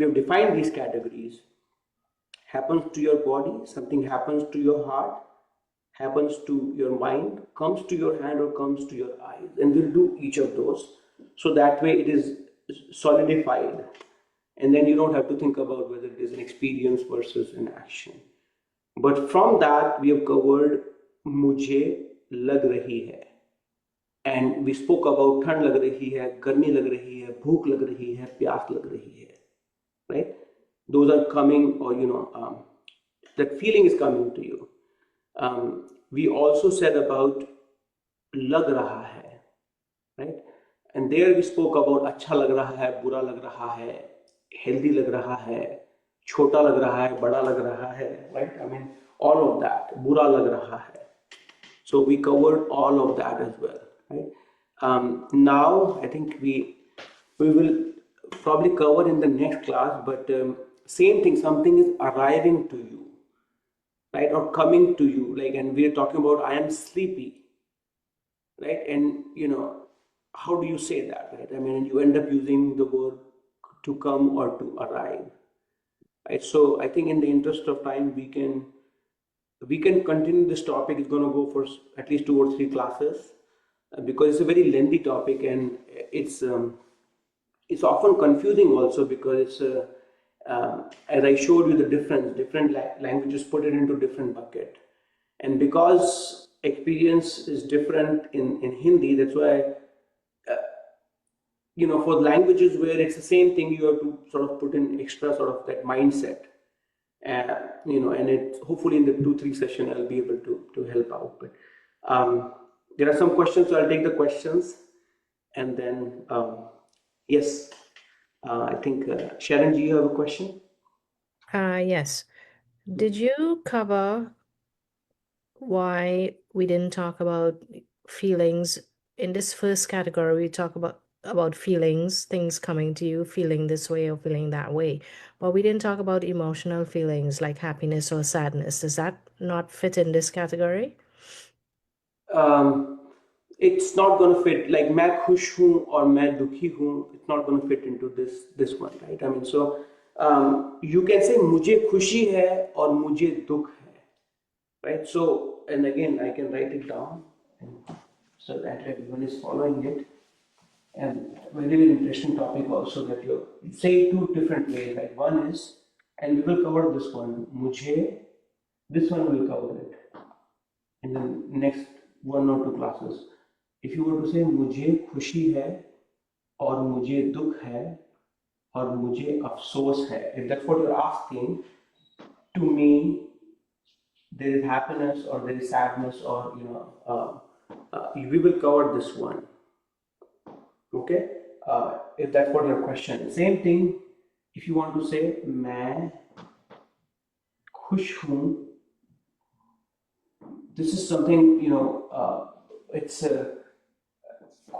have defined these categories. Happens to your body, something happens to your heart, happens to your mind, comes to your hand or comes to your eyes, and we'll do each of those. So that way it is solidified. And then you don't have to think about whether it is an experience versus an action. But from that, we have covered mujhe lag rahi hai. And we spoke about thand lag rahi hai, garmi lag rahi hai, bhook lag rahi hai, pyas lag rahi hai. Right? Those are coming, or that feeling is coming to you. We also said about lag raha hai. Right? And there we spoke about अच्छा लग रहा है, बुरा लग रहा है, healthy लग रहा है, छोटा लग रहा है, बड़ा लग रहा है, right? I mean, all of that, बुरा लग रहा है. So we covered all of that as well, right? Now I think we will probably cover in the next class, but same thing, something is arriving to you, right? Or coming to you, like, and we're talking about I am sleepy, right? And how do you say that, right? I mean, you end up using the word to come or to arrive, right? So I think in the interest of time, we can continue this topic. It's going to go for at least 2 or 3 classes because it's a very lengthy topic, and it's often confusing also because it's as I showed you the different languages put it into different bucket, and because experience is different in Hindi. That's why, for languages where it's the same thing, you have to sort of put in extra sort of that mindset. And it hopefully in the 2-3 session I'll be able to help out. But there are some questions, so I'll take the questions, and then yes, I think Sharon, do you have a question? Yes. Did you cover why we didn't talk about feelings in this first category? We talk about feelings, things coming to you, feeling this way or feeling that way, but we didn't talk about emotional feelings like happiness or sadness. Does that not fit in this category? It's not going to fit, like मैं खुश हूँ और मैं दुखी हूँ. It's not going to fit into this one, right? I mean, so you can say मुझे खुशी है और मुझे दुख है, right? So, and again, I can write it down so that everyone is following it. And very interesting topic also, that you say two different ways. Like one is, and we will cover this one, मुझे, this one will cover it in the next 1 or 2 classes. If you were to say मुझे खुशी है और मुझे दुख है और मुझे अफसोस है, if that's what you're asking, to me there is happiness or there is sadness, or we will cover this one. Okay, if that's what your question is. Same thing if you want to say मैं खुश हूँ. This is something, it's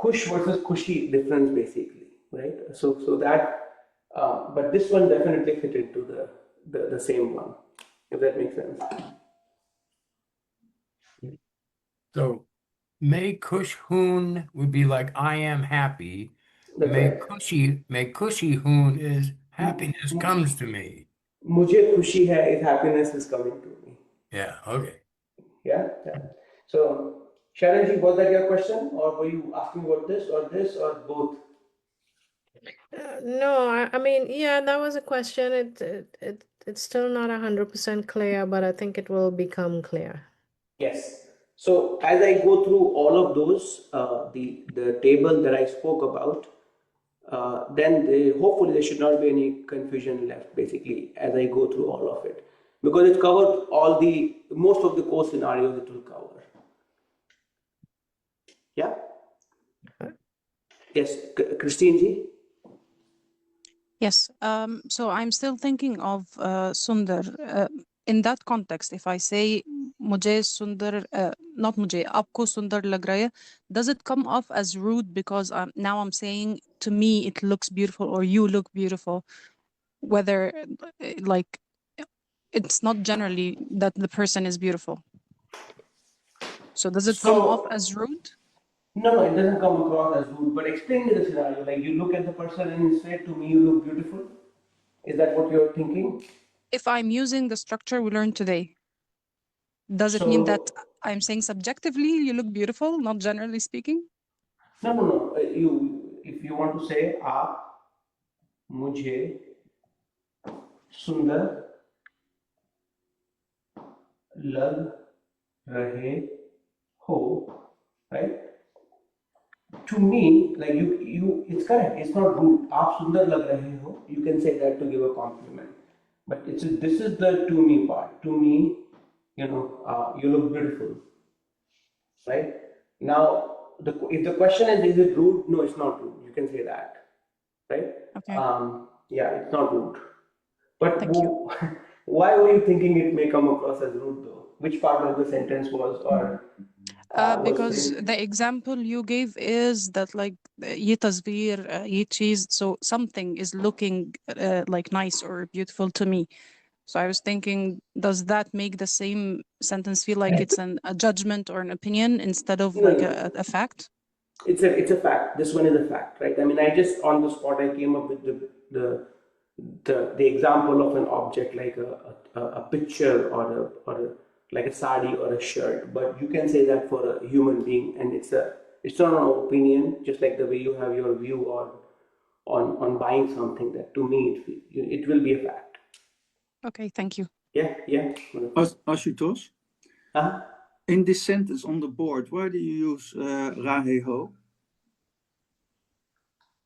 खुश versus खुशी difference basically, right? So that, but this one definitely fit into the same one, if that makes sense. So, May Kush Hoon would be like I am happy. That's May Kushi Hoon is happiness comes to me. मुझे खुशी है if happiness is coming to me. Yeah, okay. Yeah. So, Sharon ji, was that your question, or were you asking about this or both? No, I mean, yeah, that was a question. It's still not 100% clear, but I think it will become clear. Yes. So as I go through all of those, the table that I spoke about, then hopefully there should not be any confusion left, basically, as I go through all of it, because it covered most of the core scenarios it will cover. Yeah. Yes, Christine ji. Yes. So I'm still thinking of Sundar. In that context, if I say मुझे सुंदर, not मुझे, आपको सुंदर लग रहा है, does it come off as rude because now I'm saying to me it looks beautiful or you look beautiful, whether like it's not generally that the person is beautiful. So does it come off as rude? No, it doesn't come across as rude, but explain me the scenario. Like you look at the person and you say, to me, you look beautiful. Is that what you're thinking? If I'm using the structure we learned today, does it mean that I'm saying subjectively you look beautiful, not generally speaking? No. If you want to say, आप मुझे सुंदर लग रहे हो, right? To me, like it's correct. It's not rude. आप सुंदर लग रहे हो. You can say that to give a compliment. But this is the to me part. To me, you look beautiful, right? Now, if the question is it rude? No, it's not rude. You can say that, right? Okay. Yeah, it's not rude. But why were you thinking it may come across as rude though? Which part of the sentence was, or? Because the example you gave is that like ye tasveer, ye cheese, so something is looking like nice or beautiful to me. So I was thinking, does that make the same sentence feel like it's a judgment or an opinion instead of like a fact? It's a fact. This one is a fact, right? I mean, I just on the spot I came up with the example of an object like a picture or like a sari or a shirt, but you can say that for a human being, and it's not an opinion, just like the way you have your view on buying something. That to me it will be a fact. Okay, thank you. Yeah. Ashutosh, in this sentence on the board, why do you use rahe ho?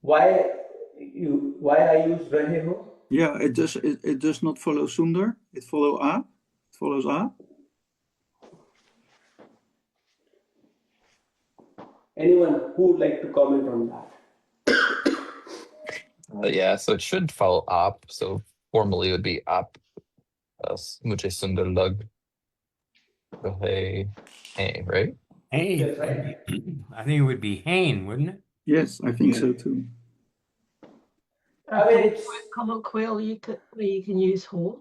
Why I use rahe ho? Yeah, it does not follow sundar. It follows a. It follows a. Anyone who would like to comment on that? Yeah, so it should follow op. So formally it would be op. Mujhe sundar lag rahe hain, right? Hey, That's right. I think it would be Hain, wouldn't it? Yes, I think so too. I mean, it's colloquial. You can use ho.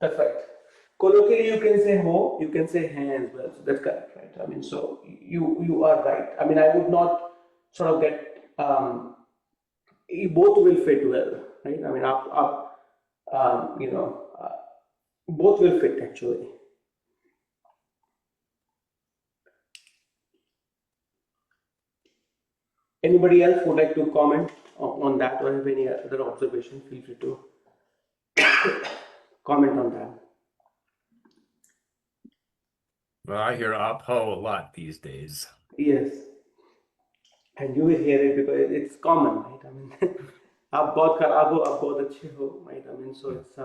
that's right. Colloquially, you can say ho, you can say hand as well. So that's correct, right? I mean, so you are right. I mean, I would not sort of get both will fit well, right? I mean, both will fit actually. Anybody else would like to comment on that or have any other observation? Feel free to comment on that. Well, I hear opho a lot these days. Yes, and you will hear it because it's common, right? I mean, आप बहुत खराब हो, आप बहुत अच्छे हो, right? I mean, so it's